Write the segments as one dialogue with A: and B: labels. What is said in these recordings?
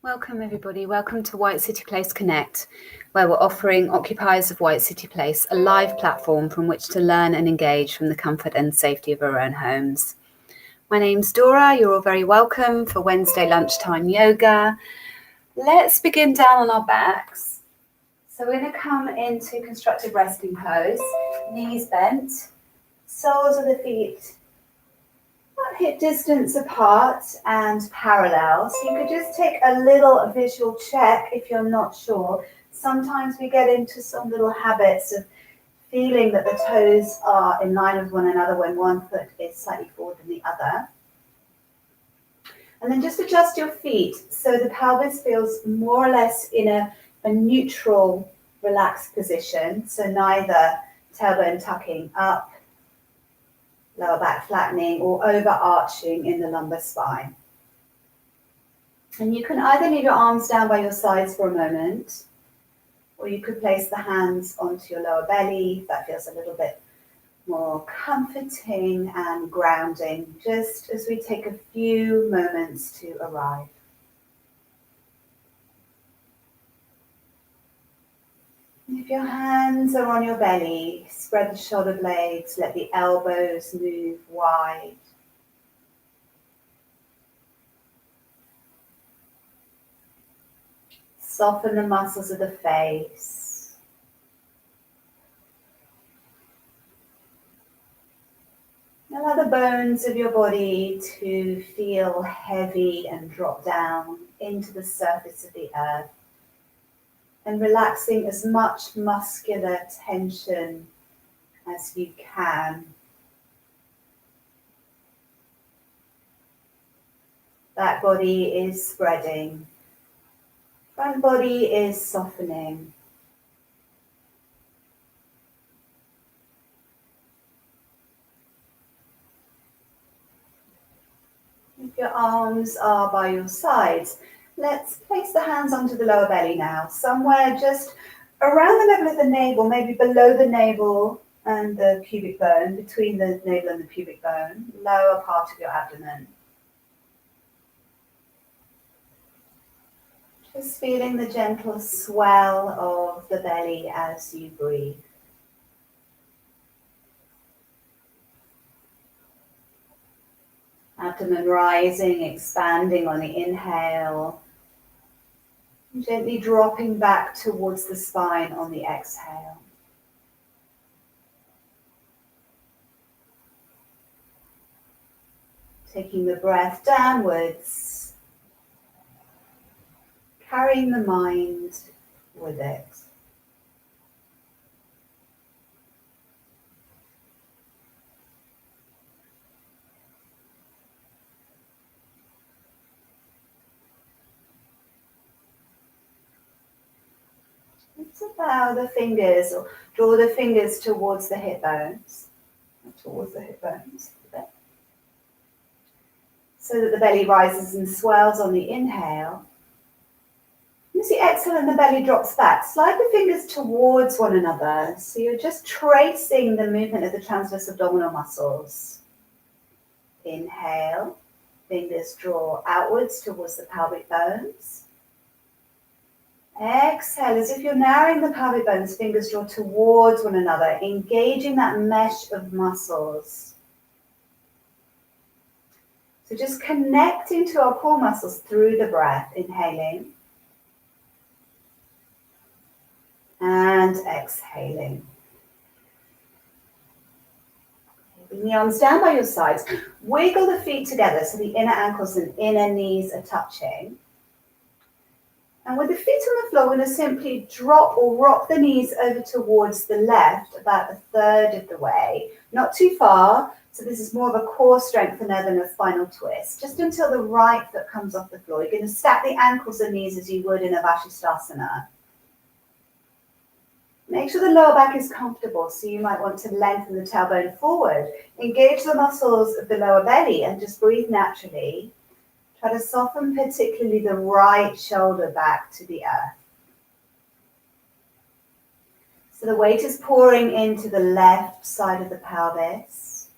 A: Welcome everybody, welcome to White City Place Connect, where we're offering occupiers of White City Place a live platform from which to learn and engage from the comfort and safety of our own homes. My name's Dora, you're all very welcome for Wednesday Lunchtime Yoga. Let's begin down on our backs. So we're going to come into constructive resting pose, knees bent, soles of the feet hip distance apart and parallel. So you could just take a little visual check if you're not sure. Sometimes we get into some little habits of feeling that the toes are in line with one another when one foot is slightly forward than the other. And then just adjust your feet so the pelvis feels more or less in a neutral, relaxed position. So neither tailbone tucking up, lower back flattening, or overarching in the lumbar spine. And you can either leave your arms down by your sides for a moment, or you could place the hands onto your lower belly. That feels a little bit more comforting and grounding, just as we take a few moments to arrive. If your hands are on your belly, spread the shoulder blades, let the elbows move wide. Soften the muscles of the face. Allow the bones of your body to feel heavy and drop down into the surface of the earth, and relaxing as much muscular tension as you can. Back body is spreading. Front body is softening. If your arms are by your sides, let's place the hands onto the lower belly now, somewhere just around the level of the navel, maybe below the navel and the pubic bone, between the navel and the pubic bone, lower part of your abdomen. Just feeling the gentle swell of the belly as you breathe. Abdomen rising, expanding on the inhale. Gently dropping back towards the spine on the exhale. Taking the breath downwards, carrying the mind with it. Let's allow the fingers, or draw the fingers towards the hip bones, so that the belly rises and swells on the inhale. As you exhale and the belly drops back, slide the fingers towards one another. So you're just tracing the movement of the transverse abdominal muscles. Inhale, fingers draw outwards towards the pelvic bones. Exhale, as if you're narrowing the pelvic bones, fingers draw towards one another, engaging that mesh of muscles. So just connecting to our core muscles through the breath, inhaling and exhaling. Bring the arms down by your sides. Wiggle the feet together so the inner ankles and inner knees are touching. And with the feet on the floor, we're going to simply drop or rock the knees over towards the left about a third of the way. Not too far, so this is more of a core strengthener than a spinal twist. Just until the right foot comes off the floor. You're going to stack the ankles and knees as you would in a Utkatasana. Make sure the lower back is comfortable, so you might want to lengthen the tailbone forward. Engage the muscles of the lower belly and just breathe naturally. Try to soften particularly the right shoulder back to the earth. So the weight is pouring into the left side of the pelvis.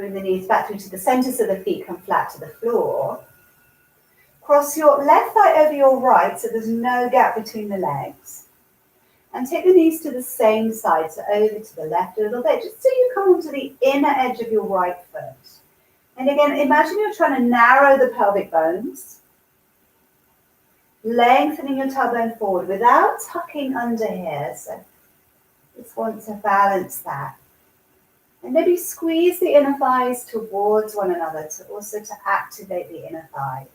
A: Bring the knees back through to the center so the feet come flat to the floor. Cross your left thigh over your right so there's no gap between the legs. And take the knees to the same side, so over to the left a little bit, just so you come onto the inner edge of your right foot. And again, imagine you're trying to narrow the pelvic bones, lengthening your tailbone forward without tucking under here. So just want to balance that. And maybe squeeze the inner thighs towards one another to activate the inner thighs.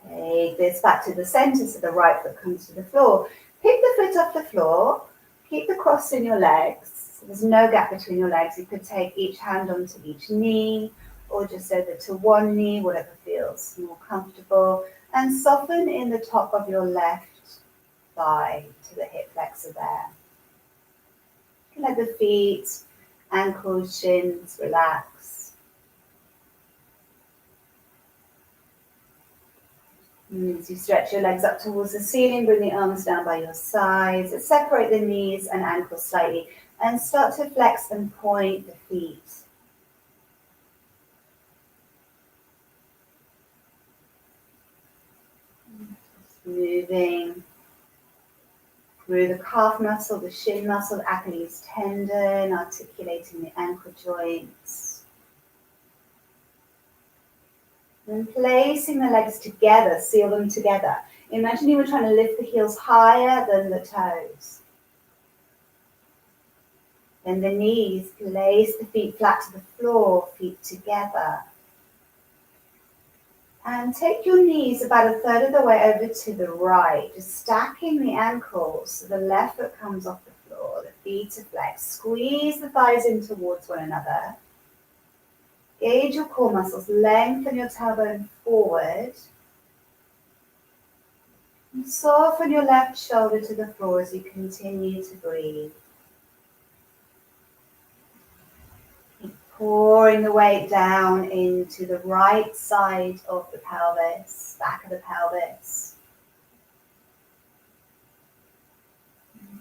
A: Take this back to the center so the right foot comes to the floor. Pick the foot off the floor. Keep the cross in your legs. So there's no gap between your legs. You could take each hand onto each knee or just over to one knee, whatever feels more comfortable. And soften in the top of your left thigh to the hip flexor there. You can let the feet, ankles, shins relax. As you stretch your legs up towards the ceiling, bring the arms down by your sides. Separate the knees and ankles slightly and start to flex and point the feet. Just moving through the calf muscle, the shin muscle, the Achilles tendon, articulating the ankle joints. And placing the legs together, seal them together. Imagine you were trying to lift the heels higher than the toes. Then the knees, place the feet flat to the floor, feet together. And take your knees about a third of the way over to the right, just stacking the ankles so the left foot comes off the floor, the feet are flexed. Squeeze the thighs in towards one another. Gauge your core muscles, lengthen your tailbone forward. And soften your left shoulder to the floor as you continue to breathe. Pouring the weight down into the right side of the pelvis, back of the pelvis.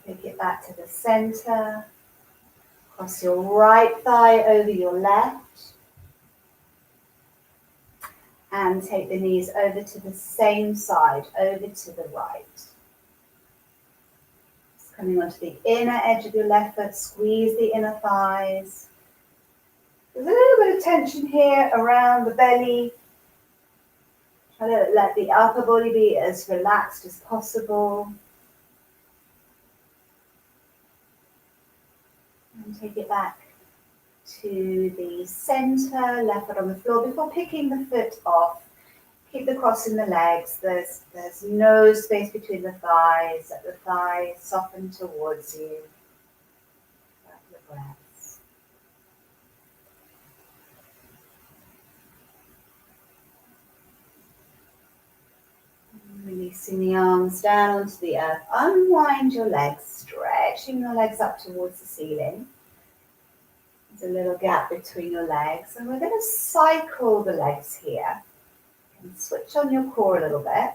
A: Take it back to the center. Cross your right thigh over your left. And take the knees over to the same side, over to the right. Just coming onto the inner edge of your left foot, squeeze the inner thighs. There's a little bit of tension here around the belly. Try to let the upper body be as relaxed as possible. And take it back to the center, left foot on the floor. Before picking the foot off, keep the cross in the legs. There's no space between the thighs. Let the thighs soften towards you. Back the breath. Releasing the arms down onto the earth. Unwind your legs, stretching your legs up towards the ceiling. There's a little gap between your legs. And we're going to cycle the legs here. And switch on your core a little bit.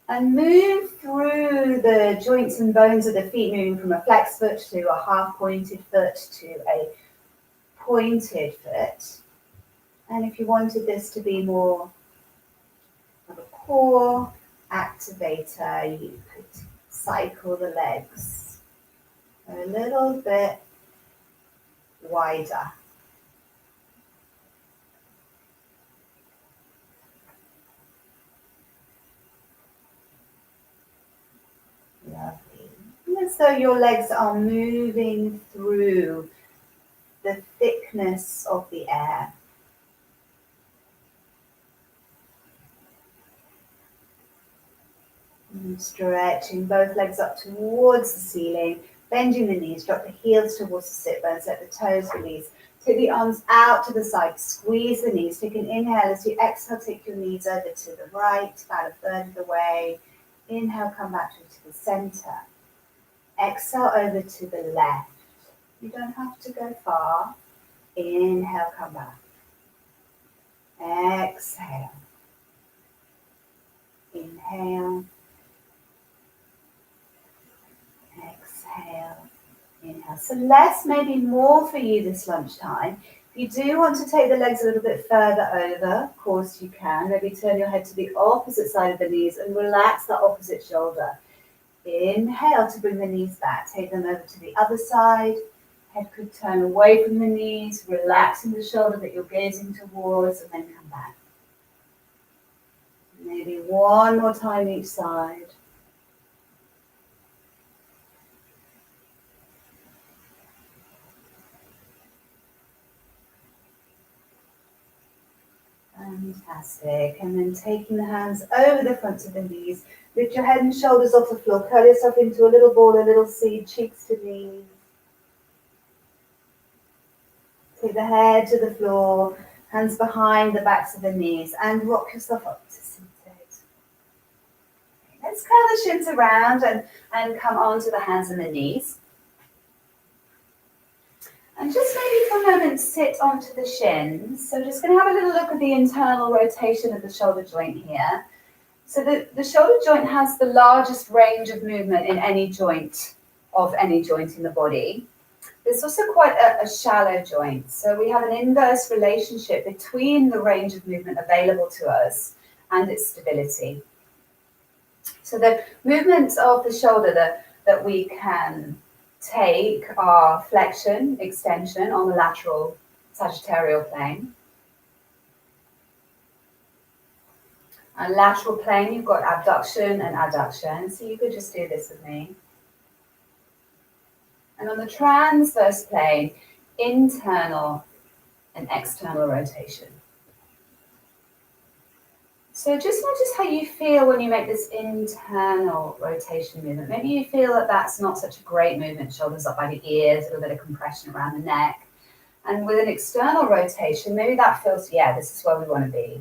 A: And move through the joints and bones of the feet, moving from a flexed foot to a half-pointed foot to a pointed foot. And if you wanted this to be more of a core activator, you could cycle the legs a little bit wider. Lovely. And as though your legs are moving through the thickness of the air. And stretching both legs up towards the ceiling, bending the knees, drop the heels towards the sit bones, let the toes release. Take the arms out to the side, squeeze the knees. Take an inhale as you exhale, take your knees over to the right, about a third of the way. Inhale, come back to the center. Exhale over to the left. You don't have to go far. Inhale, come back. Exhale. Inhale. Exhale. So less may be more for you this lunchtime. If you do want to take the legs a little bit further over, of course you can. Maybe turn your head to the opposite side of the knees and relax that opposite shoulder. Inhale to bring the knees back. Take them over to the other side. Head could turn away from the knees, relaxing the shoulder that you're gazing towards, and then come back. Maybe one more time each side. Fantastic. And then taking the hands over the fronts of the knees, lift your head and shoulders off the floor. Curl yourself into a little ball, a little seed, cheeks to knees. Take the head to the floor, hands behind the backs of the knees, and rock yourself up to seated. Let's curl the shins around and come onto the hands and the knees. And just maybe for a moment sit onto the shins. So just going to have a little look at the internal rotation of the shoulder joint here. So the shoulder joint has the largest range of movement in any joint in the body. It's also quite a shallow joint. So we have an inverse relationship between the range of movement available to us and its stability. So the movements of the shoulder that we can take are flexion, extension on the lateral sagittal plane. On lateral plane, you've got abduction and adduction. So you could just do this with me. And on the transverse plane, internal and external rotation. So just notice how you feel when you make this internal rotation movement. Maybe you feel that that's not such a great movement, shoulders up by the ears, a little bit of compression around the neck. And with an external rotation, maybe that feels, yeah, this is where we want to be.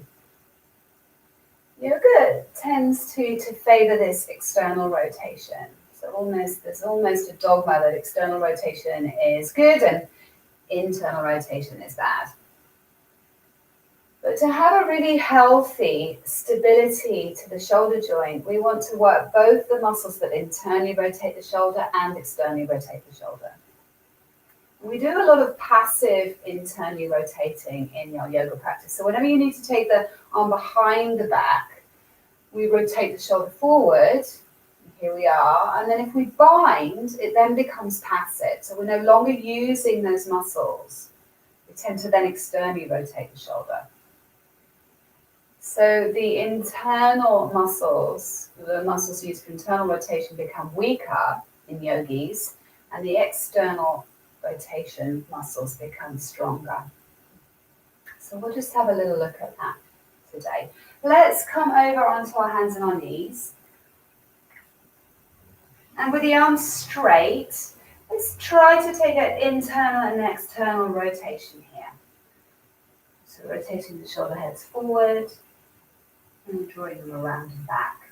A: Yoga tends to favor this external rotation. So there's almost a dogma that external rotation is good and internal rotation is bad. But to have a really healthy stability to the shoulder joint, we want to work both the muscles that internally rotate the shoulder and externally rotate the shoulder. We do a lot of passive internally rotating in your yoga practice. So whenever you need to take the arm behind the back, we rotate the shoulder forward. Here we are. And then if we bind, it then becomes passive. So we're no longer using those muscles. We tend to then externally rotate the shoulder. So the internal muscles, the muscles used for internal rotation, become weaker in yogis, and the external rotation muscles become stronger. So we'll just have a little look at that today. Let's come over onto our hands and our knees. And with the arms straight, let's try to take an internal and external rotation here. So rotating the shoulder heads forward and drawing them around and back.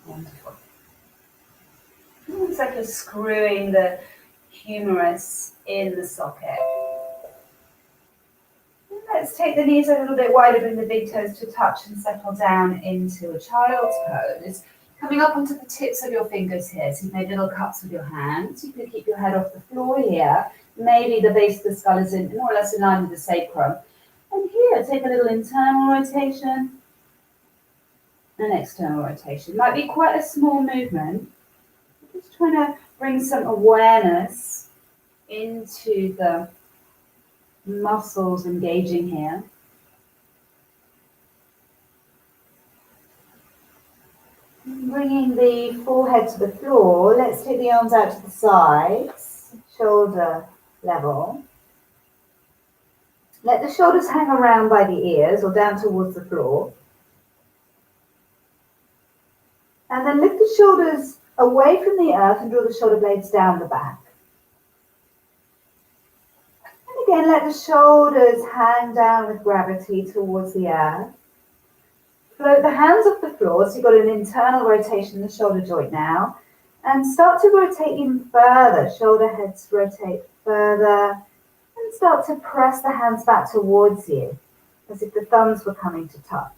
A: Wonderful. It's like you're screwing the humerus in the socket. Let's take the knees a little bit wider, bring the big toes to touch and settle down into a child's pose. Coming up onto the tips of your fingers here. So you've made little cups with your hands. You can keep your head off the floor here. Maybe the base of the skull is more or less in line with the sacrum. And here, take a little internal rotation and external rotation. Might be quite a small movement. Just trying to bring some awareness into the muscles engaging here. Bringing the forehead to the floor, let's take the arms out to the sides, shoulder level. Let the shoulders hang around by the ears or down towards the floor. And then lift the shoulders away from the earth and draw the shoulder blades down the back. Again, let the shoulders hang down with gravity towards the earth. Float the hands off the floor, so you've got an internal rotation in the shoulder joint now. And start to rotate even further. Shoulder heads rotate further. And start to press the hands back towards you, as if the thumbs were coming to touch.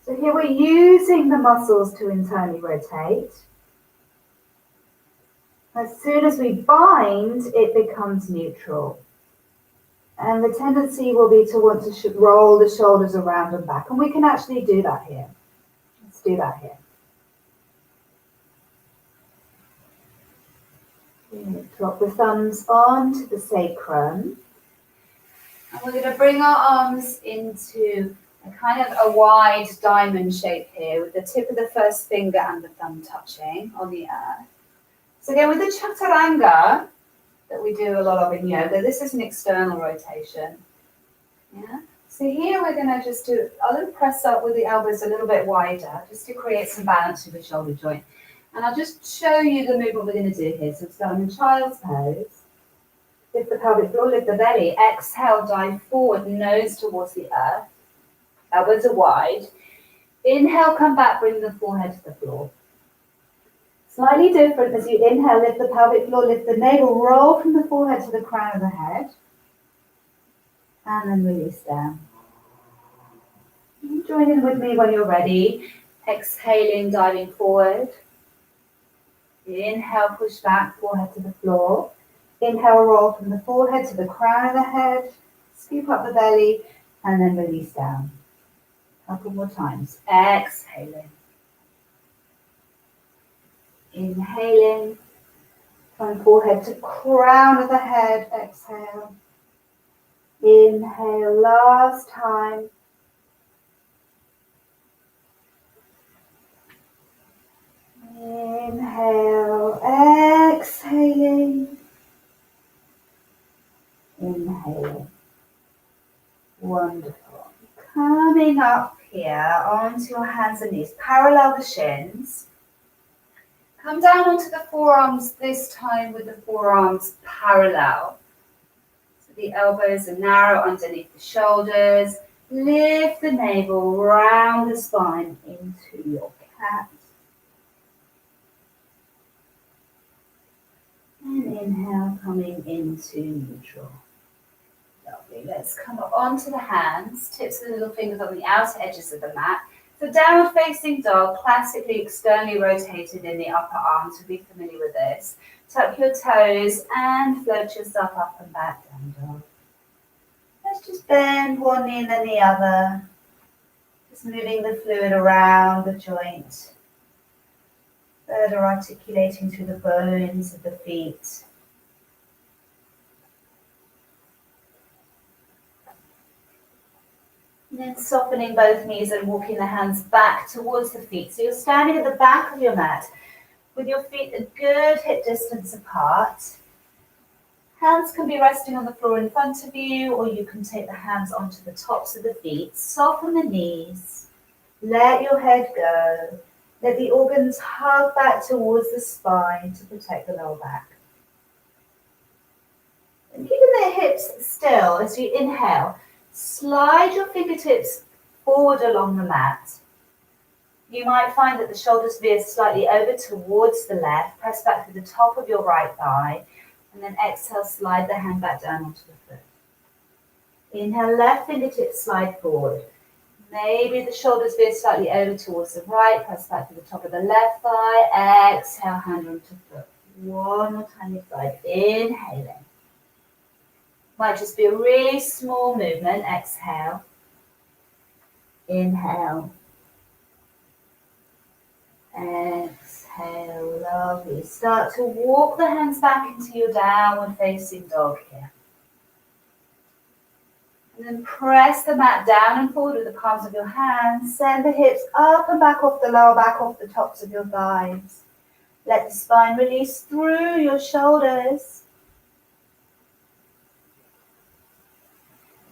B: So here we're using the muscles to internally rotate. As soon as we bind, it becomes neutral. And the tendency will be to want to roll the shoulders around and back. And we can actually do that here. Let's do that here. Drop the thumbs onto the sacrum.
A: And we're going to bring our arms into a kind of a wide diamond shape here with the tip of the first finger and the thumb touching on the earth. So again, with the Chaturanga that we do a lot of in yoga, this is an external rotation. Yeah. So here we're going to just do a little press up with the elbows a little bit wider, just to create some balance with the shoulder joint. And I'll just show you the movement we're going to do here. So starting in child's pose. Lift the pelvic floor, lift the belly. Exhale, dive forward, nose towards the earth. Elbows are wide. Inhale, come back, bring the forehead to the floor. Slightly different as you inhale, lift the pelvic floor, lift the navel, roll from the forehead to the crown of the head. And then release down. Join in with me when you're ready. Exhaling, diving forward. Inhale, push back, forehead to the floor. Inhale, roll from the forehead to the crown of the head. Scoop up the belly and then release down. A couple more times. Exhaling. Inhaling. From forehead to crown of the head. Exhale. Inhale, last time. Inhale, exhaling. Inhaling. Wonderful. Coming up here onto your hands and knees. Parallel the shins. Come down onto the forearms, this time with the forearms parallel. So the elbows are narrow underneath the shoulders. Lift the navel, round the spine into your cat. And inhale, coming into neutral. Lovely. Let's come up onto the hands, tips of the little fingers on the outer edges of the mat. So downward facing dog, classically externally rotated in the upper arms. You'll be familiar with this. Tuck your toes and float yourself up and back, down dog. Let's just bend one knee and then the other. Just moving the fluid around the joint. Further articulating through the bones of the feet. And then softening both knees and walking the hands back towards the feet. So you're standing at the back of your mat with your feet a good hip distance apart. Hands can be resting on the floor in front of you, or you can take the hands onto the tops of the feet. Soften the knees. Let your head go. Let the organs hug back towards the spine to protect the lower back. And keeping the hips still as you inhale, slide your fingertips forward along the mat. You might find that the shoulders veer slightly over towards the left. Press back to the top of your right thigh. And then exhale, slide the hand back down onto the foot. Inhale, left fingertips slide forward. Maybe the shoulders veer slightly over towards the right. Press back to the top of the left thigh. Exhale, hand onto foot. One more time this side. Inhaling. Might just be a really small movement. Exhale. Inhale. Exhale. Lovely. Start to walk the hands back into your downward facing dog here. And then press the mat down and forward with the palms of your hands. Send the hips up and back off the lower back, off the tops of your thighs. Let the spine release through your shoulders.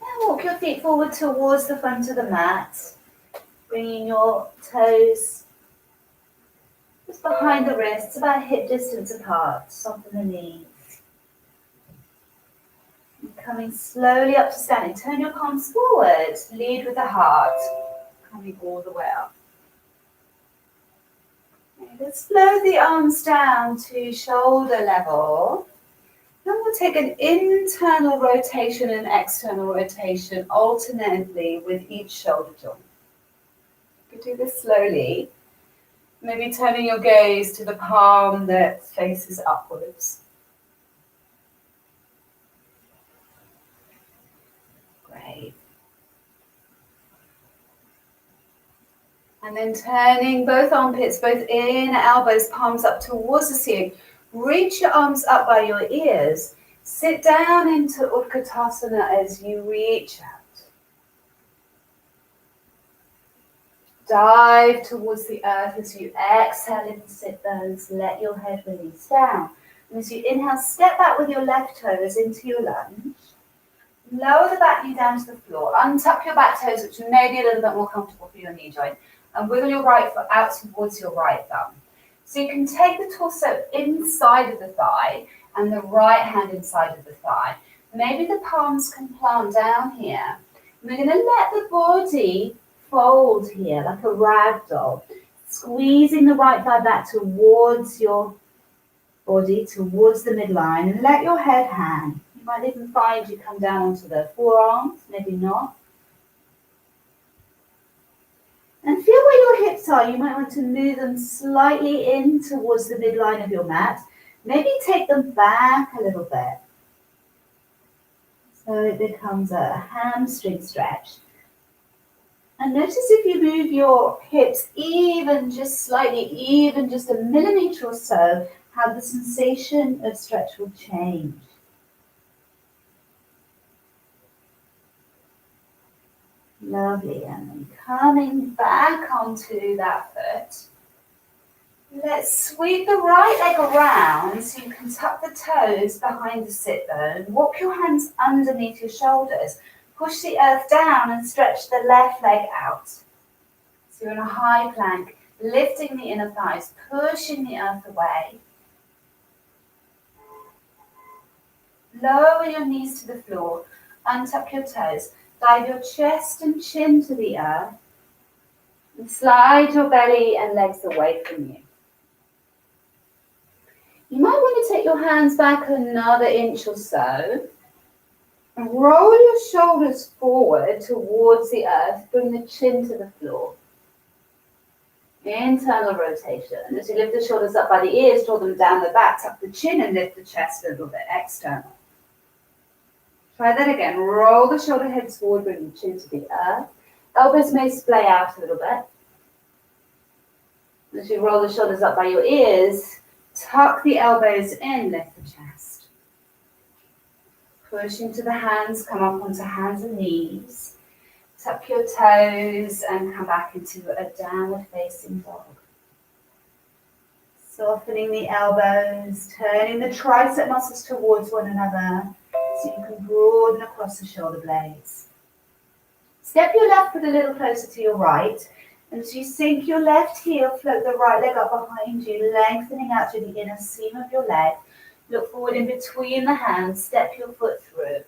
A: And walk your feet forward towards the front of the mat. Bringing your toes just behind the wrists, about hip distance apart. Soften the knees. Coming slowly up to standing. Turn your palms forward. Lead with the heart. Coming all the way up. Okay, let's flow the arms down to shoulder level. Then we'll take an internal rotation and external rotation alternately with each shoulder joint. You can do this slowly. Maybe turning your gaze to the palm that faces upwards. Great. And then turning both armpits, both in, elbows, palms up towards the ceiling. Reach your arms up by your ears. Sit down into Utkatasana as you reach out. Dive towards the earth as you exhale into sit bones. Let your head release down. And as you inhale, step back with your left toes into your lunge. Lower the back knee down to the floor. Untuck your back toes, which may be a little bit more comfortable for your knee joint. And wiggle your right foot out towards your right thumb. So you can take the torso inside of the thigh and the right hand inside of the thigh. Maybe the palms can plant down here. And we're going to let the body fold here like a rag doll. Squeezing the right thigh back towards your body, towards the midline, and let your head hang. You might even find you come down onto the forearms, maybe not. And feel where your hips are. You might want to move them slightly in towards the midline of your mat. Maybe take them back a little bit. So it becomes a hamstring stretch. And notice if you move your hips even just slightly, even just a millimeter or so, how the sensation of stretch will change. Lovely, and then coming back onto that foot. Let's sweep the right leg around so you can tuck the toes behind the sit bone. Walk your hands underneath your shoulders. Push the earth down and stretch the left leg out. So you're in a high plank, lifting the inner thighs, pushing the earth away. Lower your knees to the floor, untuck your toes. Dive your chest and chin to the earth and slide your belly and legs away from you. You might want to take your hands back another inch or so and roll your shoulders forward towards the earth. Bring the chin to the floor. Internal rotation. As you lift the shoulders up by the ears, draw them down the back, tuck the chin and lift the chest a little bit. External. Try that again. Roll the shoulder heads forward, bring the chin to the earth. Elbows may splay out a little bit. As you roll the shoulders up by your ears, tuck the elbows in, lift the chest. Push into the hands, come up onto hands and knees. Tuck your toes and come back into a downward facing dog. Softening the elbows, turning the tricep muscles towards one another so you can broaden across the shoulder blades. Step your left foot a little closer to your right, and as you sink your left heel, float the right leg up behind you, lengthening out through the inner seam of your leg. Look forward in between the hands, step your foot through.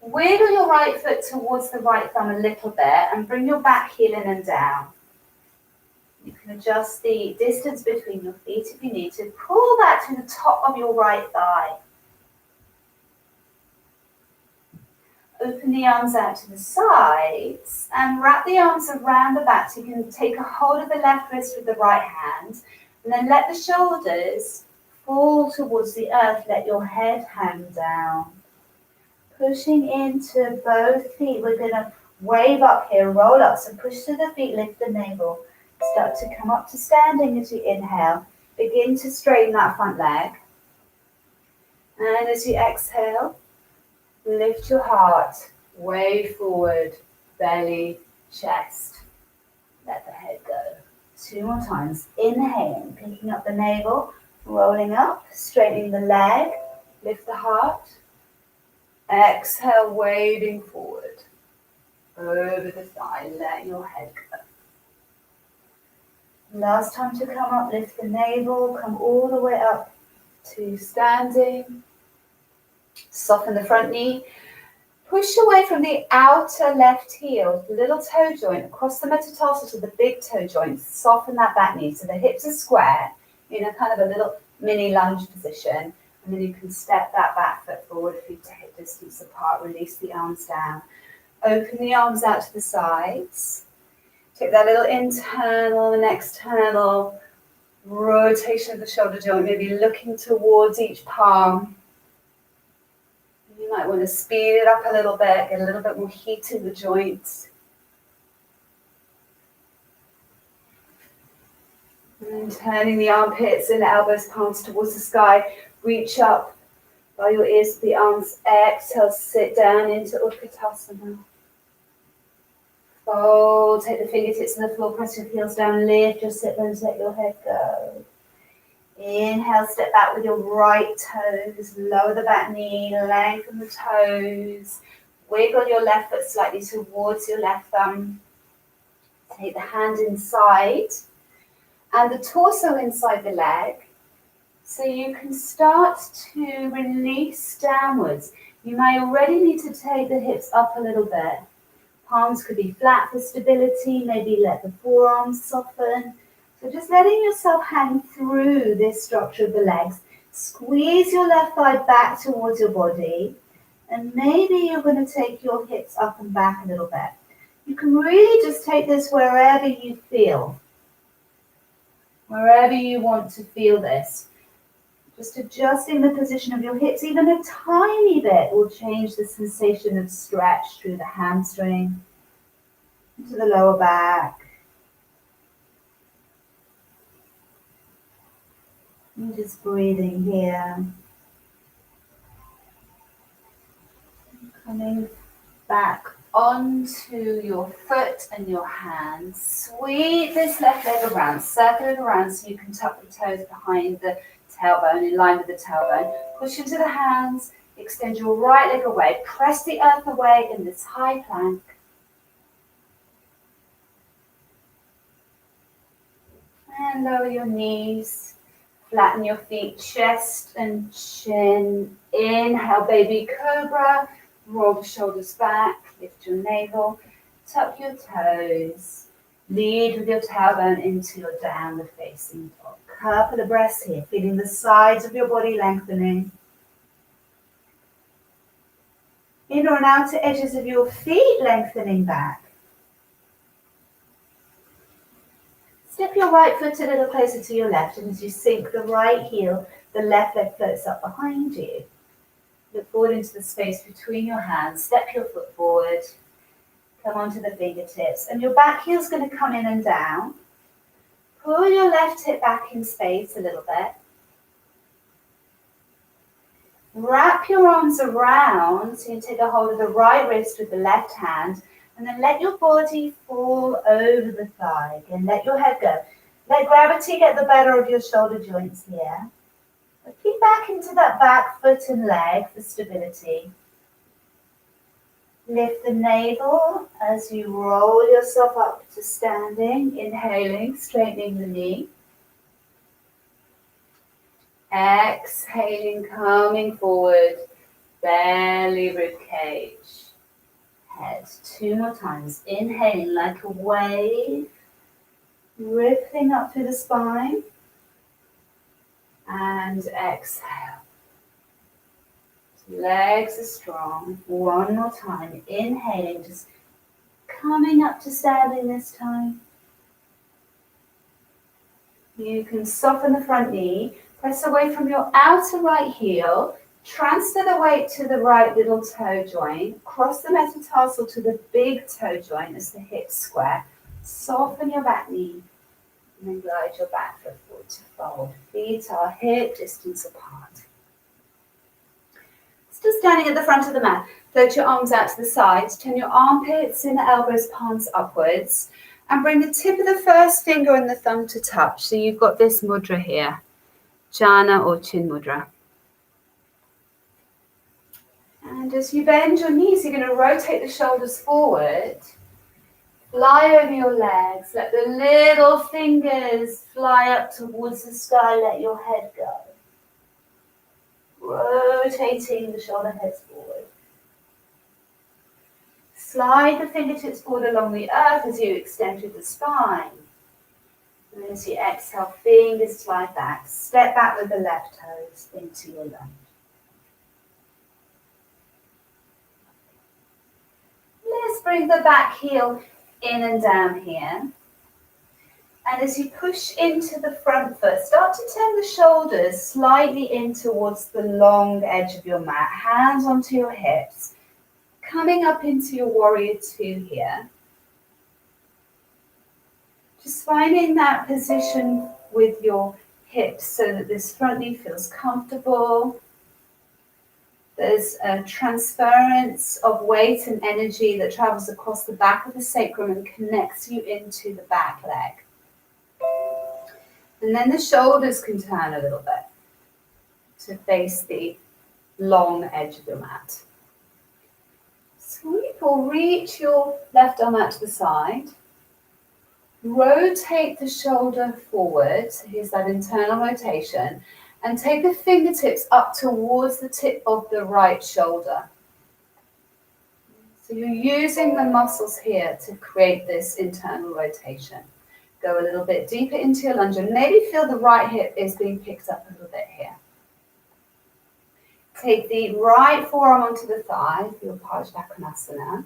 A: Wiggle your right foot towards the right thumb a little bit and bring your back heel in and down. You can adjust the distance between your feet if you need to. Pull back to the top of your right thigh. Open the arms out to the sides and wrap the arms around the back so you can take a hold of the left wrist with the right hand and then let the shoulders fall towards the earth. Let your head hang down. Pushing into both feet. We're going to wave up here, roll up. So push to the feet, lift the navel. Start to come up to standing as you inhale. Begin to straighten that front leg. And as you exhale, lift your heart, wave forward, belly, chest. Let the head go. 2 more times. Inhaling, picking up the navel, rolling up, straightening the leg, lift the heart. Exhale, waving forward, over the thigh, let your head go. Last time to come up, lift the navel, come all the way up to standing. Soften the front knee. Push away from the outer left heel, the little toe joint, across the metatarsal to the big toe joint. Soften that back knee so the hips are square in a kind of a little mini lunge position. And then you can step that back foot forward, feet to hip distance apart. Release the arms down. Open the arms out to the sides. Take that little internal and external rotation of the shoulder joint, maybe looking towards each palm. You might want to speed it up a little bit, get a little bit more heat in the joints. And turning the armpits and the elbows, palms towards the sky. Reach up by your ears to the arms. Exhale, sit down into Utkatasana. Fold, take the fingertips to the floor, press your heels down, lift your sit bones, let your head go. Inhale, step back with your right toes, lower the back knee, lengthen the toes. Wiggle your left foot slightly towards your left thumb. Take the hand inside and the torso inside the leg. So you can start to release downwards. You may already need to take the hips up a little bit. Palms could be flat for stability, maybe let the forearms soften. So just letting yourself hang through this structure of the legs. Squeeze your left thigh back towards your body. And maybe you're going to take your hips up and back a little bit. You can really just take this wherever you feel. Wherever you want to feel this. Just adjusting the position of your hips even a tiny bit will change the sensation of stretch through the hamstring, into the lower back. And just breathing here. Coming back onto your foot and your hands. Sweep this left leg around, circle it around so you can tuck the toes behind the tailbone, in line with the tailbone. Push into the hands, extend your right leg away, press the earth away in this high plank. And lower your knees, flatten your feet, chest and chin. Inhale, baby cobra, roll the shoulders back, lift your navel, tuck your toes. Lead with your tailbone into your downward facing dog. Couple of breaths here, feeling the sides of your body lengthening. Inner and outer edges of your feet lengthening back. Step your right foot a little closer to your left, and as you sink the right heel, the left leg floats up behind you. Look forward into the space between your hands. Step your foot forward. Come onto the fingertips, and your back heel's going to come in and down. Pull your left hip back in space a little bit. Wrap your arms around so you take a hold of the right wrist with the left hand, and then let your body fall over the thigh. Again, let your head go. Let gravity get the better of your shoulder joints here. Looking back into that back foot and leg for stability. Lift the navel as you roll yourself up to standing, inhaling, straightening the knee. Exhaling, coming forward, belly, rib cage, head. 2 more times, inhaling like a wave, rippling up through the spine, and exhale. Legs are strong. 1 more time. Inhaling, just coming up to standing this time. You can soften the front knee. Press away from your outer right heel. Transfer the weight to the right little toe joint. Cross the metatarsal to the big toe joint as the hips square. Soften your back knee. And then glide your back foot forward to fold. Feet are hip distance apart. Still standing at the front of the mat, float your arms out to the sides, turn your armpits, inner elbows, palms upwards, and bring the tip of the first finger and the thumb to touch. So you've got this mudra here, Jhana or Chin Mudra. And as you bend your knees, you're going to rotate the shoulders forward, fly over your legs, let the little fingers fly up towards the sky, let your head go. Rotating the shoulder heads forward. Slide the fingertips forward along the earth as you extend through the spine. And as you exhale, fingers slide back. Step back with the left toes into your lunge. Let's bring the back heel in and down here. And as you push into the front foot, start to turn the shoulders slightly in towards the long edge of your mat. Hands onto your hips. Coming up into your warrior two here. Just finding that position with your hips so that this front knee feels comfortable. There's a transference of weight and energy that travels across the back of the sacrum and connects you into the back leg. And then the shoulders can turn a little bit to face the long edge of your mat. Sweep or reach your left arm out to the side. Rotate the shoulder forward. So here's that internal rotation. And take the fingertips up towards the tip of the right shoulder. So you're using the muscles here to create this internal rotation. Go a little bit deeper into your lunge and maybe feel the right hip is being picked up a little bit here. Take the right forearm onto the thigh for your Utkatasana.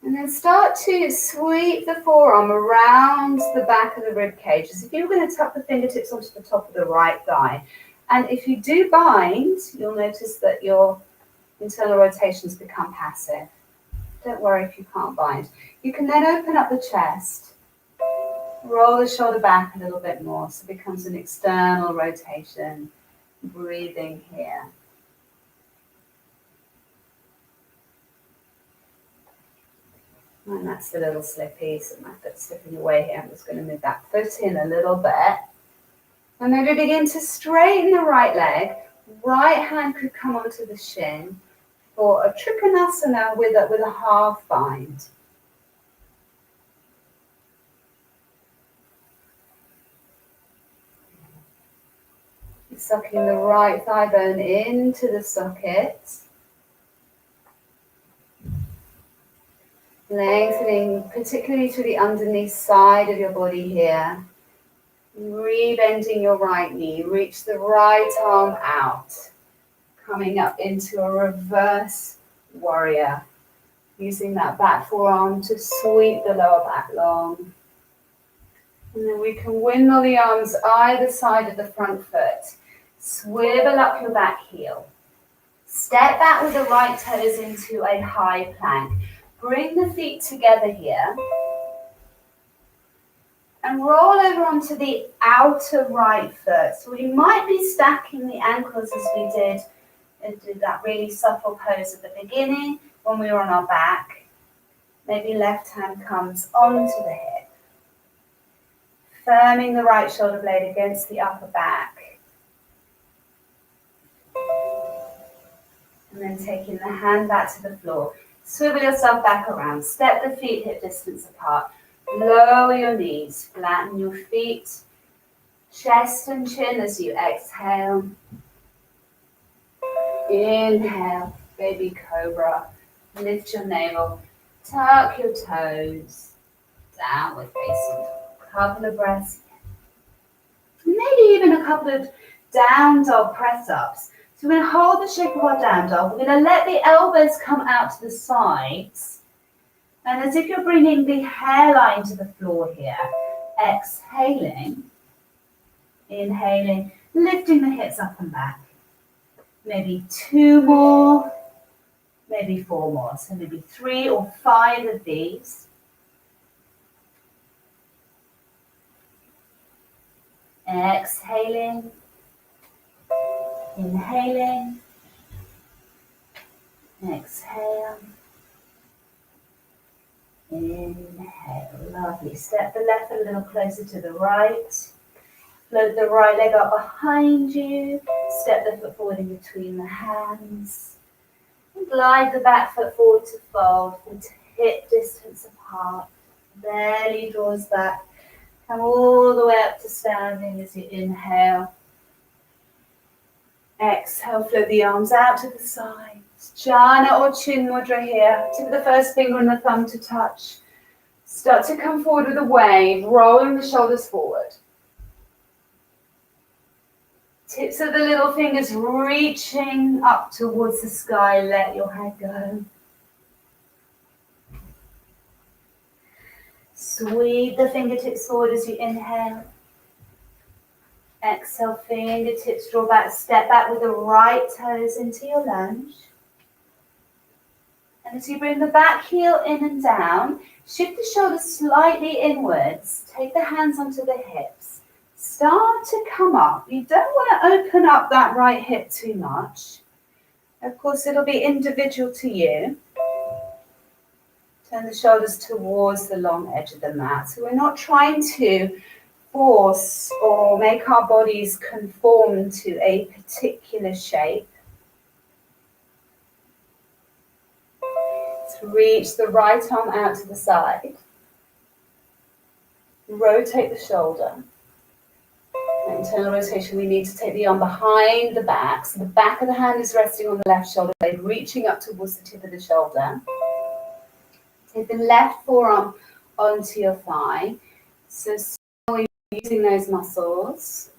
A: And then start to sweep the forearm around the back of the rib cage as if you were going to tuck the fingertips onto the top of the right thigh. And if you do bind, you'll notice that your internal rotations become passive. Don't worry if you can't bind. You can then open up the chest, roll the shoulder back a little bit more so it becomes an external rotation. Breathing here. And that's a little slippy, so my foot's slipping away here. I'm just going to move that foot in a little bit. And maybe begin to straighten the right leg. Right hand could come onto the shin for a Utkatasana with a half bind. Sucking the right thigh bone into the socket. Lengthening particularly to the underneath side of your body here. Rebending your right knee. Reach the right arm out. Coming up into a reverse warrior. Using that back forearm to sweep the lower back long. And then we can windmill the arms either side of the front foot. Swivel up your back heel. Step back with the right toes into a high plank. Bring the feet together here. And roll over onto the outer right foot. So we might be stacking the ankles as we did that really subtle pose at the beginning when we were on our back. Maybe left hand comes onto the hip. Firming the right shoulder blade against the upper back. And then taking the hand back to the floor. Swivel yourself back around. Step the feet hip distance apart. Lower your knees. Flatten your feet. Chest and chin as you exhale. Inhale. Baby Cobra. Lift your navel. Tuck your toes. Downward facing dog. Couple of breaths. Maybe even a couple of down dog press ups. So we're going to hold the shape of our down dog. We're going to let the elbows come out to the sides. And as if you're bringing the hairline to the floor here. Exhaling. Inhaling. Lifting the hips up and back. Maybe 2 more. Maybe 4 more. So maybe 3 or 5 of these. Exhaling. Inhaling. Exhale. Inhale. Lovely. Step the left a little closer to the right. Float the right leg up behind you. Step the foot forward in between the hands. And glide the back foot forward to fold. Feet hip distance apart. Belly draws back. Come all the way up to standing as you inhale. Exhale, float the arms out to the sides. Jhana or chin mudra here. Tip of the first finger and the thumb to touch. Start to come forward with a wave, rolling the shoulders forward. Tips of the little fingers reaching up towards the sky. Let your head go. Sweep the fingertips forward as you inhale. Exhale, fingertips draw back, step back with the right toes into your lunge. And as you bring the back heel in and down, shift the shoulders slightly inwards. Take the hands onto the hips. Start to come up. You don't want to open up that right hip too much. Of course, it'll be individual to you. Turn the shoulders towards the long edge of the mat. So we're not trying to force or make our bodies conform to a particular shape. Let's reach the right arm out to the side. Rotate the shoulder. Internal rotation, we need to take the arm behind the back. So the back of the hand is resting on the left shoulder blade, reaching up towards the tip of the shoulder. Take the left forearm onto your thigh. So slowly using those muscles.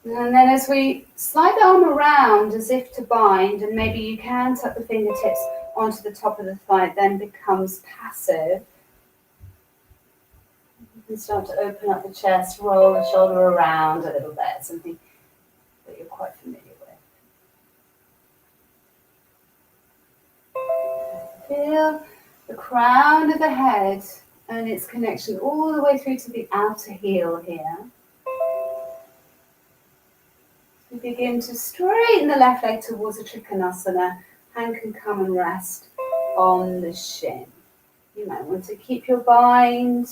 A: And then as we slide the arm around as if to bind, and maybe you can tuck the fingertips onto the top of the thigh, it then becomes passive. You can start to open up the chest, roll the shoulder around a little bit, something that you're quite familiar with. Feel the crown of the head and its connection all the way through to the outer heel here. We begin to straighten the left leg towards a Utkatasana. Hand can come and rest on the shin. You might want to keep your bind.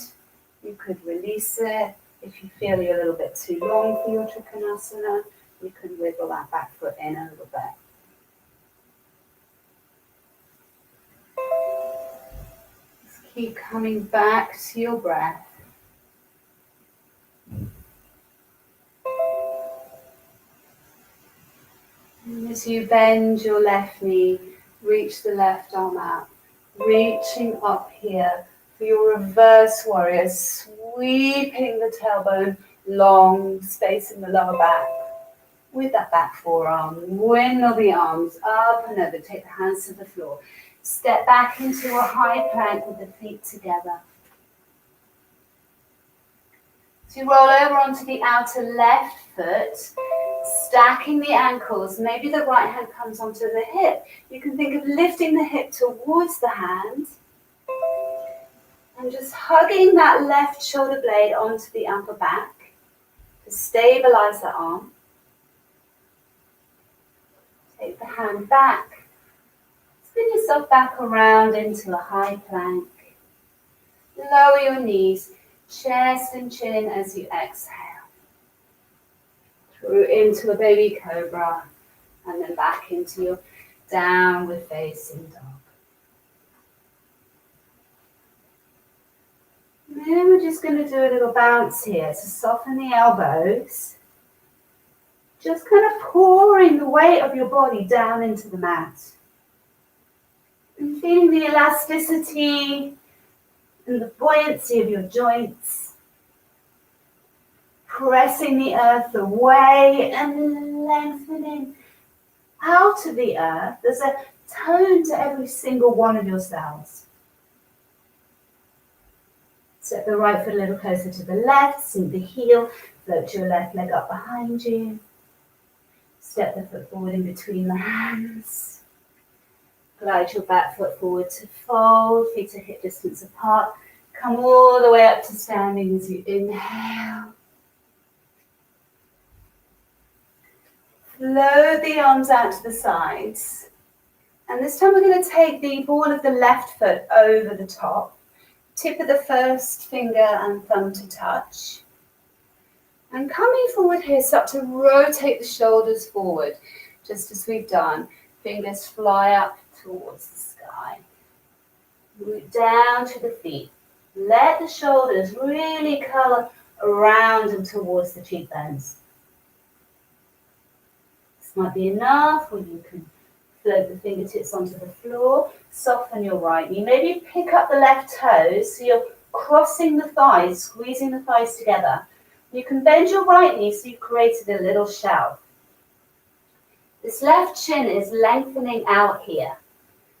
A: You could release it. If you feel you're a little bit too long for your Utkatasana, you can wiggle that back foot in a little bit. Just keep coming back to your breath. And as you bend your left knee, reach the left arm out, reaching up here for your reverse warrior, sweeping the tailbone long, space in the lower back. With that back forearm, windmill the arms up and over, take the hands to the floor. Step back into a high plank with the feet together. So you roll over onto the outer left foot, stacking the ankles. Maybe the right hand comes onto the hip. You can think of lifting the hip towards the hand and just hugging that left shoulder blade onto the upper back to stabilize the arm. Take the hand back. Spin yourself back around into a high plank. Lower your knees, chest and chin as you exhale. Through into a baby cobra and then back into your downward facing dog. And then we're just going to do a little bounce here to soften the elbows. Just kind of pouring the weight of your body down into the mat. And feeling the elasticity and the buoyancy of your joints. Pressing the earth away and lengthening out of the earth. There's a tone to every single one of your cells. Step the right foot a little closer to the left, sink the heel, float your left leg up behind you. Step the foot forward in between the hands. Glide your back foot forward to fold, feet are hip distance apart. Come all the way up to standing as you inhale. Float the arms out to the sides. And this time we're going to take the ball of the left foot over the top. Tip of the first finger and thumb to touch. And coming forward here, start to rotate the shoulders forward, just as we've done. Fingers fly up towards the sky. Root down to the feet. Let the shoulders really curl around and towards the cheekbones. This might be enough, or you can float the fingertips onto the floor. Soften your right knee. Maybe pick up the left toes, so you're crossing the thighs, squeezing the thighs together. You can bend your right knee so you've created a little shelf. This left shin is lengthening out here.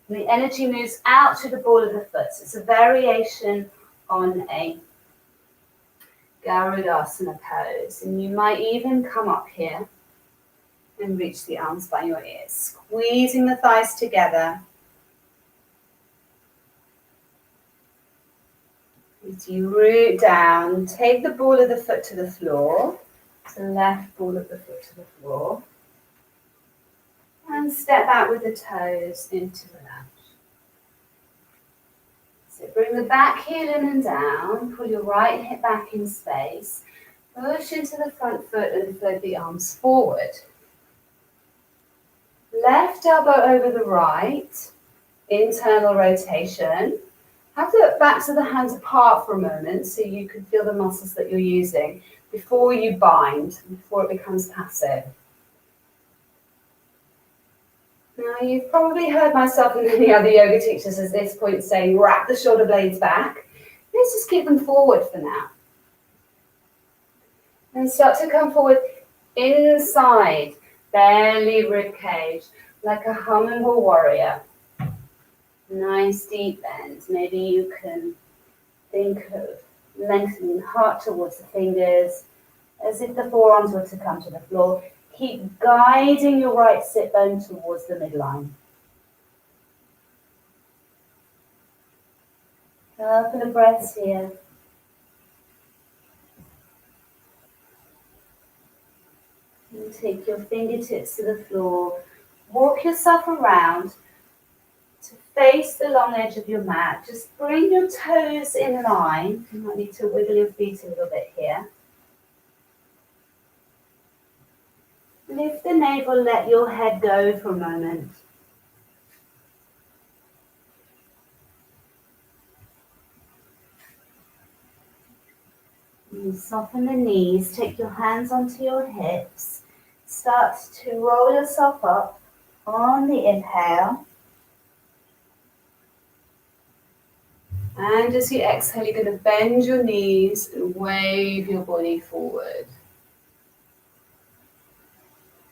A: And the energy moves out to the ball of the foot. So it's a variation on a Garudasana pose. And you might even come up here and reach the arms by your ears, squeezing the thighs together. As you root down, take the ball of the foot to the floor, the left ball of the foot to the floor, and step out with the toes into the lunge. So bring the back heel in and down, pull your right hip back in space, push into the front foot and float the arms forward. Left elbow over the right, internal rotation. Have the backs of the hands apart for a moment so you can feel the muscles that you're using before you bind, before it becomes passive. Now, you've probably heard myself and many other yoga teachers at this point saying, wrap the shoulder blades back. Let's just keep them forward for now. And start to come forward inside, belly, rib cage, like a hummingbird warrior. Nice deep bend. Maybe you can think of lengthening the heart towards the fingers, as if the forearms were to come to the floor. Keep guiding your right sit bone towards the midline. Couple of breaths here. And take your fingertips to the floor. Walk yourself around to face the long edge of your mat. Just bring your toes in line. You might need to wiggle your feet a little bit here. Lift the navel, let your head go for a moment. And soften the knees, take your hands onto your hips. Start to roll yourself up on the inhale. And as you exhale, you're going to bend your knees and wave your body forward.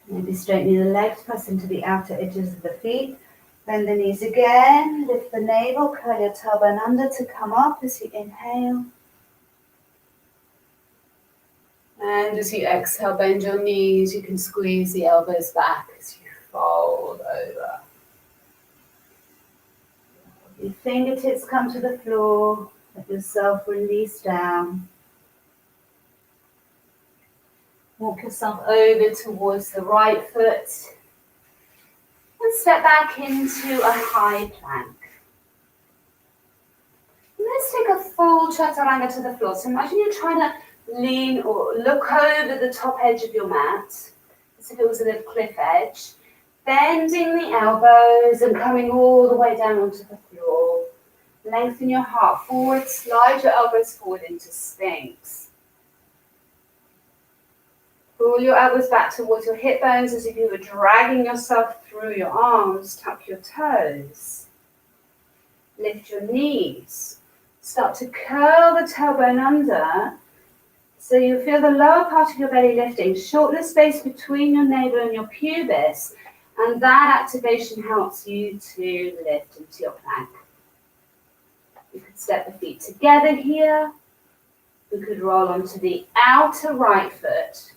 A: Maybe straightening the legs, press into the outer edges of the feet. Bend the knees again, lift the navel, curl your tailbone under to come up as you inhale. And as you exhale, bend your knees, you can squeeze the elbows back as you fold over. Your fingertips come to the floor, let yourself release down. Walk yourself over towards the right foot and step back into a high plank. And let's take a full Chaturanga to the floor. So imagine you're trying to lean or look over the top edge of your mat, as if it was a little cliff edge, bending the elbows and coming all the way down onto the floor. Lengthen your heart forward, slide your elbows forward into Sphinx. Pull your elbows back towards your hip bones as if you were dragging yourself through your arms. Tuck your toes. Lift your knees. Start to curl the tailbone under so you feel the lower part of your belly lifting. Shorten the space between your navel and your pubis, and that activation helps you to lift into your plank. You could step the feet together here. We could roll onto the outer right foot.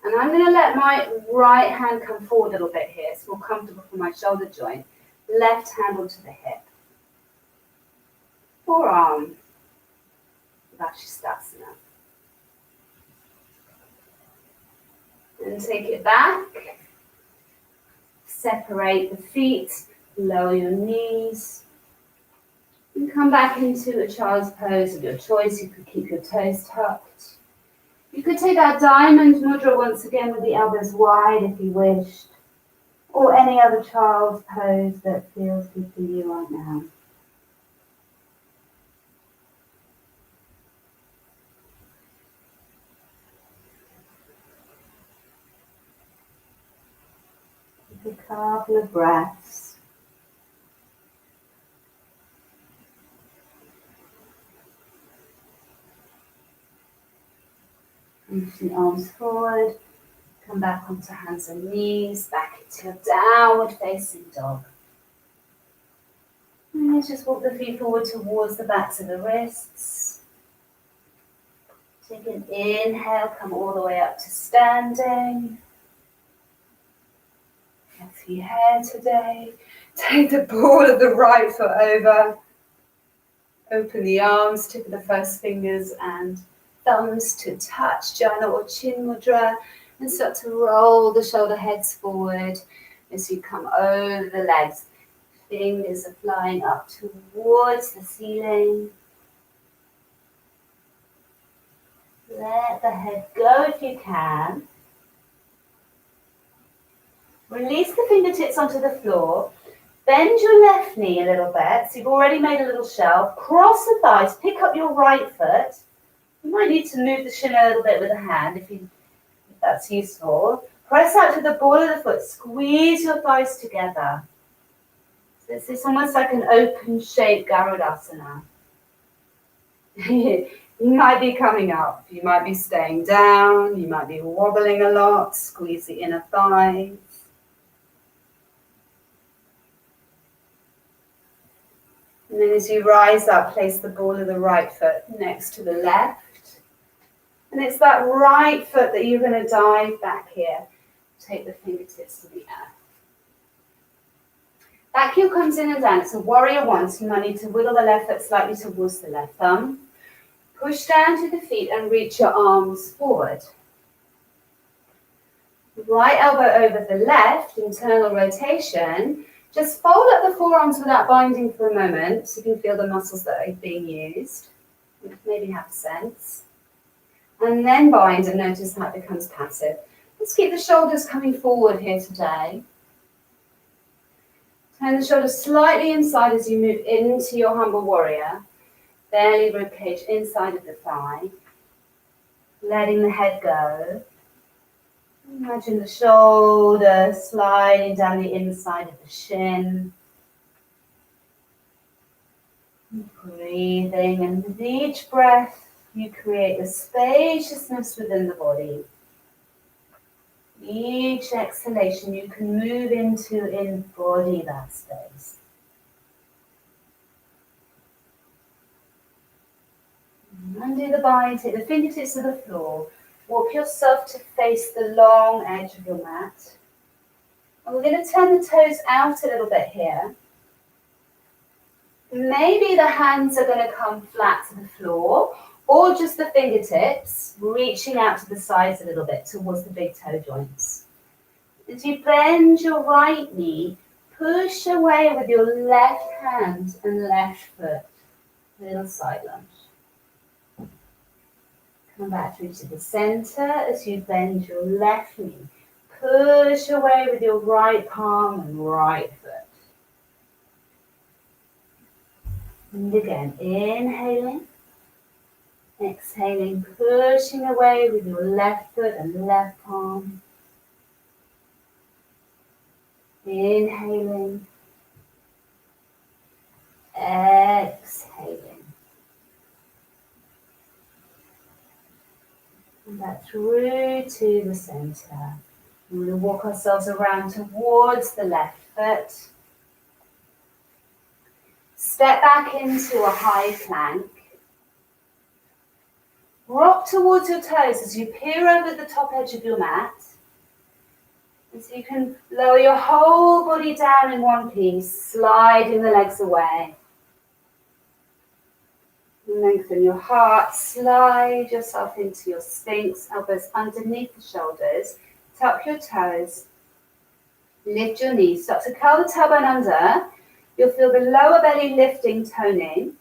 A: And I'm going to let my right hand come forward a little bit here. It's more comfortable for my shoulder joint. Left hand onto the hip. Forearm. Utkatasana. And take it back. Separate the feet. Lower your knees. And come back into a child's pose of your choice. You could keep your toes tucked. You could take that diamond mudra once again with the elbows wide if you wished, or any other child's pose that feels good for you right now. Take a couple of breaths. Reach the arms forward, come back onto hands and knees, back into your downward facing dog. And let's just walk the feet forward towards the backs of the wrists. Take an inhale, come all the way up to standing. If you here today, take the ball of the right foot over. Open the arms, tip of the first fingers and thumbs to touch jhana or chin mudra, and start to roll the shoulder heads forward as you come over the legs. Fingers are flying up towards the ceiling. Let the head go if you can. Release the fingertips onto the floor. Bend your left knee a little bit. So you've already made a little shelf. Cross the thighs. Pick up your right foot. You might need to move the shin a little bit with a hand if that's useful. Press out to the ball of the foot. Squeeze your thighs together. So it's almost like an open shape Garudasana. You might be coming up. You might be staying down. You might be wobbling a lot. Squeeze the inner thighs. And then as you rise up, place the ball of the right foot next to the left. And it's that right foot that you're going to dive back here. Take the fingertips to the earth. Back heel comes in and down. It's a warrior one, so you might need to wiggle the left foot slightly towards the left thumb. Push down to the feet and reach your arms forward. Right elbow over the left, internal rotation. Just fold up the forearms without binding for a moment so you can feel the muscles that are being used. Maybe have a sense. And then bind and notice how it becomes passive. Let's keep the shoulders coming forward here today. Turn the shoulders slightly inside as you move into your humble warrior. Belly ribcage inside of the thigh. Letting the head go. Imagine the shoulder sliding down the inside of the shin. Breathing, and with each breath you create the spaciousness within the body. Each exhalation you can move into embody that space. Undo the bind, take the fingertips to the floor. Walk yourself to face the long edge of your mat. And we're going to turn the toes out a little bit here. Maybe the hands are going to come flat to the floor, or just the fingertips reaching out to the sides a little bit towards the big toe joints. As you bend your right knee, push away with your left hand and left foot. Little side lunge. Come back through to the center as you bend your left knee. Push away with your right palm and right foot. And again, inhaling. Exhaling, pushing away with your left foot and left palm. Inhaling. Exhaling. And back through to the center. We're going to walk ourselves around towards the left foot. Step back into a high plank. Rock towards your toes as you peer over the top edge of your mat. And so you can lower your whole body down in one piece, sliding the legs away. Lengthen your heart, slide yourself into your sphinx, elbows underneath the shoulders, tuck your toes, lift your knees, start to curl the tailbone under. You'll feel the lower belly lifting, toning.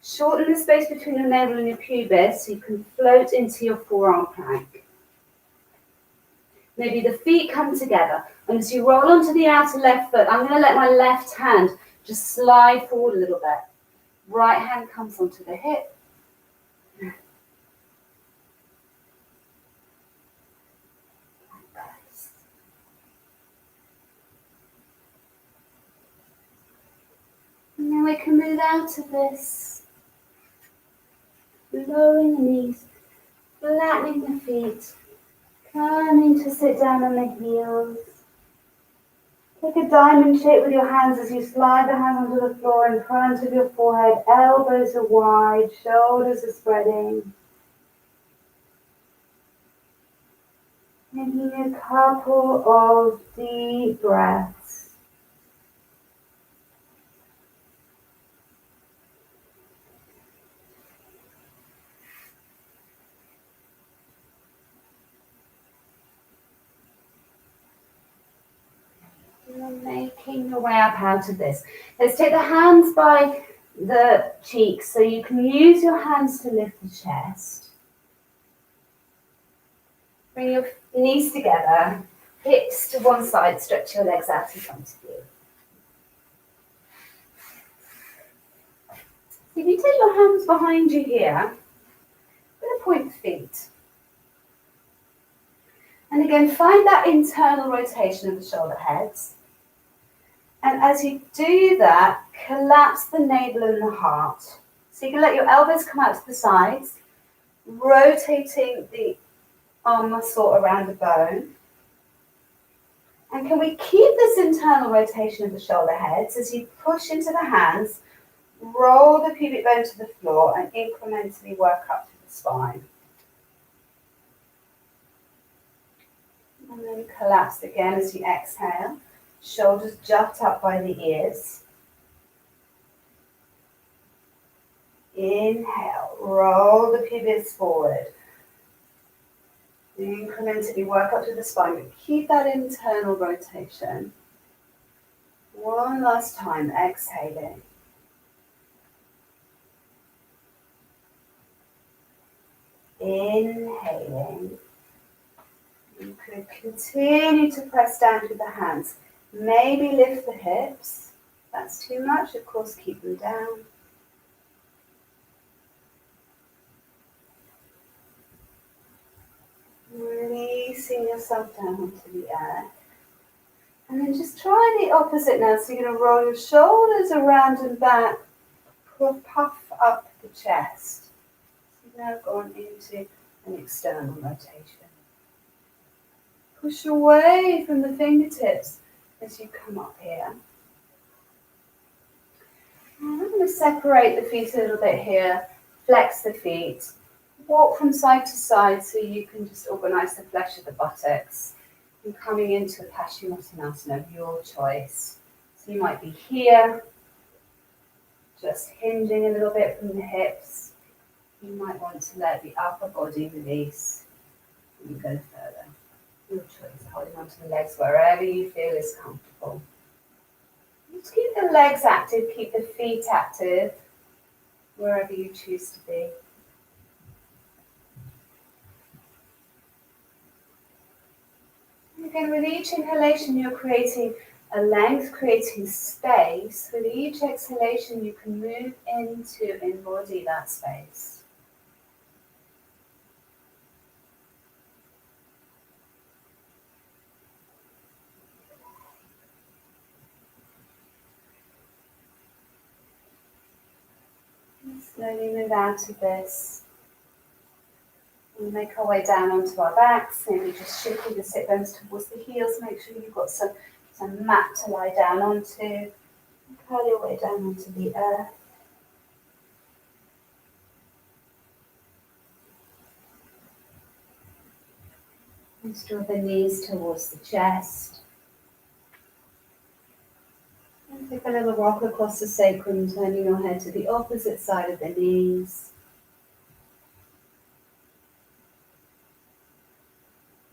A: Shorten the space between your navel and your pubis so you can float into your forearm plank. Maybe the feet come together, and as you roll onto the outer left foot, I'm going to let my left hand just slide forward a little bit. Right hand comes onto the hip. And then we can move out of this. Lowering the knees, flattening the feet, coming to sit down on the heels.
B: Take a diamond shape with your hands as you slide the hands onto the floor in front of your forehead. Elbows are wide, shoulders are spreading. Taking a couple of deep breaths. You're making your way up out of this. Let's take the hands by the cheeks so you can use your hands to lift the chest. Bring your knees together, hips to one side, stretch your legs out in front of you. If you take your hands behind you here, we're going to point the feet. And again, find that internal rotation of the shoulder heads. And as you do that, collapse the navel and the heart. So you can let your elbows come out to the sides, rotating the arm muscle around the bone. And can we keep this internal rotation of the shoulder heads as you push into the hands, roll the pubic bone to the floor and incrementally work up to the spine. And then collapse again as you exhale. Shoulders jut up by the ears. Inhale, roll the pubis forward. Incrementally work up to the spine, but keep that internal rotation. One last time, exhaling. Inhaling. You could continue to press down with the hands. Maybe lift the hips. If that's too much, of course, keep them down. Releasing yourself down onto the earth. And then just try the opposite now. So you're going to roll your shoulders around and back. Puff up the chest. So you've now gone into an external rotation. Push away from the fingertips as you come up here. And I'm going to separate the feet a little bit here. Flex the feet. Walk from side to side so you can just organize the flesh of the buttocks. And coming into a Paschimottanasana of your choice. So you might be here, just hinging a little bit from the hips. You might want to let the upper body release and go further. Your choice, holding onto the legs wherever you feel is comfortable. Just keep the legs active, keep the feet active, wherever you choose to be. And again, with each inhalation, you're creating a length, creating space. With each exhalation, you can move into embody that space. Slowly move out of this. We'll make our way down onto our backs, maybe just shifting the sit bones towards the heels. Make sure you've got some mat to lie down onto. And curl your way down onto the earth. And draw the knees towards the chest. And take a little rock across the sacrum, turning your head to the opposite side of the knees.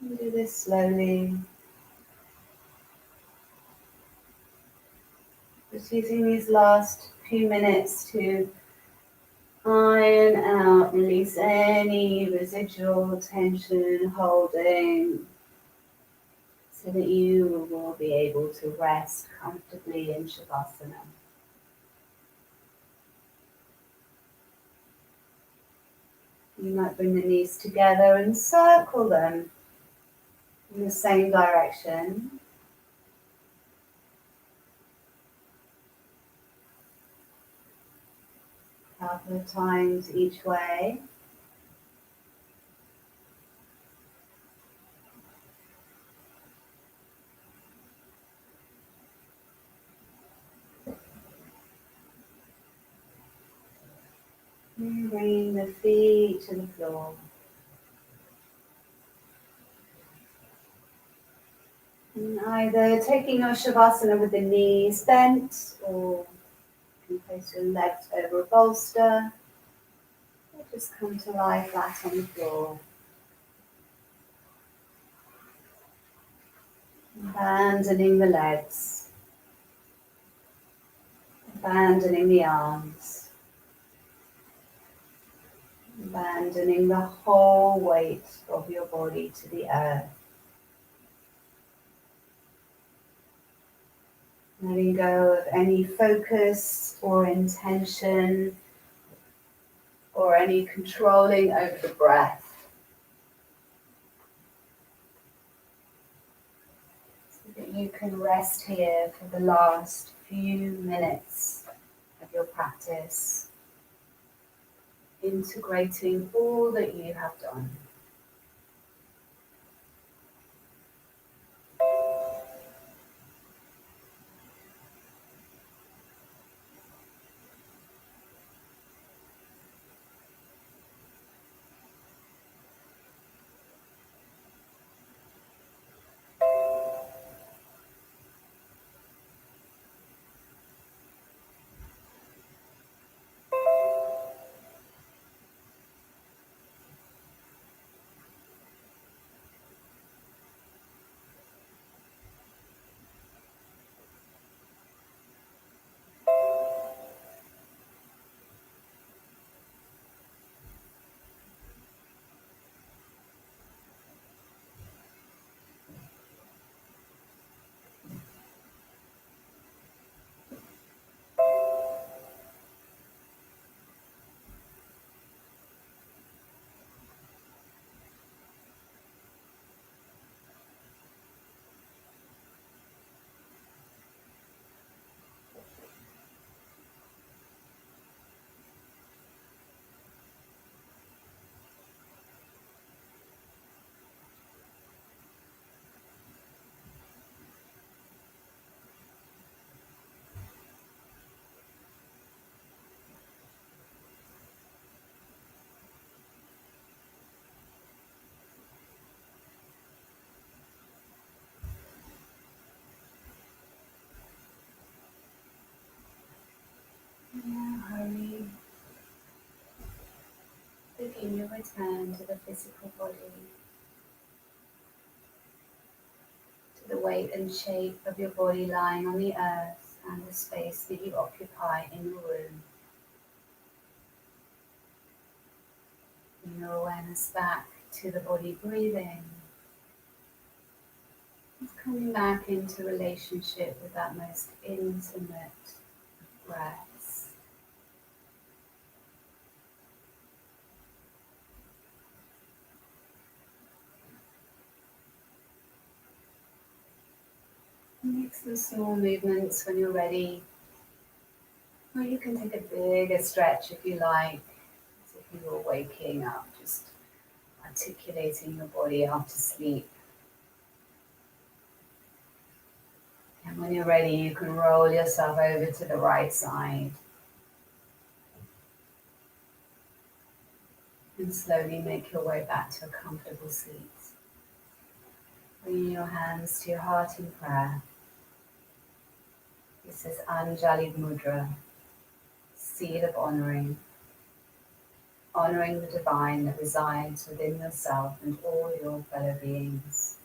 B: And do this slowly. Just using these last few minutes to iron out, release any residual tension, holding, so that you will be able to rest comfortably in Shavasana. You might bring the knees together and circle them in the same direction. A couple of times each way.
A: Bringing the feet to the floor. And either taking your Shavasana with the knees bent, or you can place your legs over a bolster, or just come to lie flat on the floor. Abandoning the legs, abandoning the arms, abandoning the whole weight of your body to the earth. Letting go of any focus or intention or any controlling over the breath. So that you can rest here for the last few minutes of your practice, integrating all that you have done. Now hurry. Begin your return to the physical body, to the weight and shape of your body lying on the earth and the space that you occupy in your room. Bring your awareness back to the body breathing. It's coming back into relationship with that most intimate of breaths. Make some small movements when you're ready. Or you can take a bigger stretch if you like, as if you were waking up, just articulating your body after sleep. And when you're ready, you can roll yourself over to the right side. And slowly make your way back to a comfortable seat. Bringing your hands to your heart in prayer. This is Anjali Mudra, seed of honoring the divine that resides within yourself and all your fellow beings.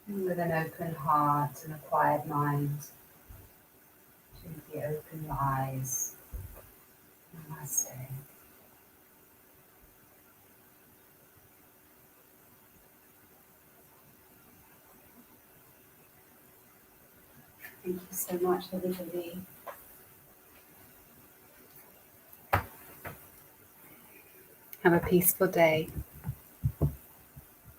A: And with an open heart and a quiet mind, gently open your eyes. Namaste. Thank you so much, everybody. Have a peaceful day.